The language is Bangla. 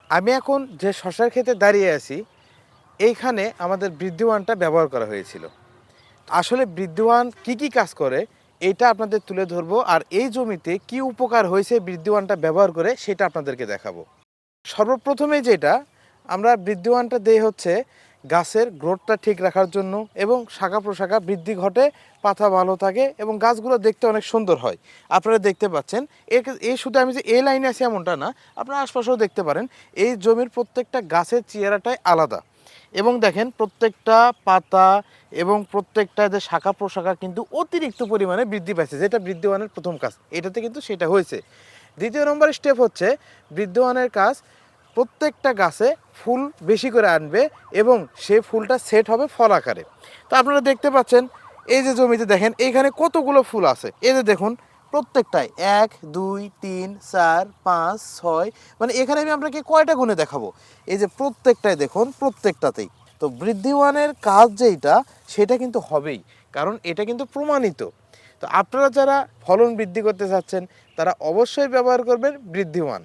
আমি এখন যে শশার ক্ষেতে দাঁড়িয়ে আছি, এইখানে আমাদের বৃদ্ধিওয়ানটা ব্যবহার করা হয়েছিল। আসলে বৃদ্ধিওয়ান কি কাজ করে এটা আপনাদের তুলে ধরবো, আর এই জমিতে কি উপকার হয়েছে বৃদ্ধিওয়ানটা ব্যবহার করে সেটা আপনাদেরকে দেখাবো। সর্বপ্রথমে যেটা আমরা বৃদ্ধিওয়ানটা দেই হচ্ছে গাছের গ্রোথটা ঠিক রাখার জন্য, এবং শাখা প্রশাখা বৃদ্ধি ঘটে, পাতা ভালো থাকে এবং গাছগুলো দেখতে অনেক সুন্দর হয়। আপনারা দেখতে পাচ্ছেন এই শুধু আমি যে এই লাইনে আছি এমনটা না, আপনারা আশপাশেও দেখতে পারেন এই জমির প্রত্যেকটা গাছের চেহারাটাই আলাদা। এবং দেখেন প্রত্যেকটা পাতা এবং প্রত্যেকটা যে শাখা প্রশাখা কিন্তু অতিরিক্ত পরিমাণে বৃদ্ধি পাইছে, যেটা বৃদ্ধিওয়ানের প্রথম কাজ, এটাতে কিন্তু সেটা হয়েছে। দ্বিতীয় নম্বর স্টেপ হচ্ছে বৃদ্ধিওয়ানের কাজ প্রত্যেকটা গাছে ফুল বেশি করে আনবে এবং সেই ফুলটা সেট হবে ফল আকারে। তো আপনারা দেখতে পাচ্ছেন এই যে জমিতে দেখেন এইখানে কতগুলো ফুল আছে, এই যে দেখুন প্রত্যেকটাই 1 2 3 4 5 6, মানে এখানে আমি আপনাকে কয়টা গুণে দেখাবো, এই যে প্রত্যেকটাই দেখুন প্রত্যেকটাতেই। তো বৃদ্ধিওয়ানের কাজ যেটা সেটা কিন্তু হবেই, কারণ এটা কিন্তু প্রমাণিত। তো আপনারা যারা ফলন বৃদ্ধি করতে চাচ্ছেন তারা অবশ্যই ব্যবহার করবেন বৃদ্ধিওয়ান।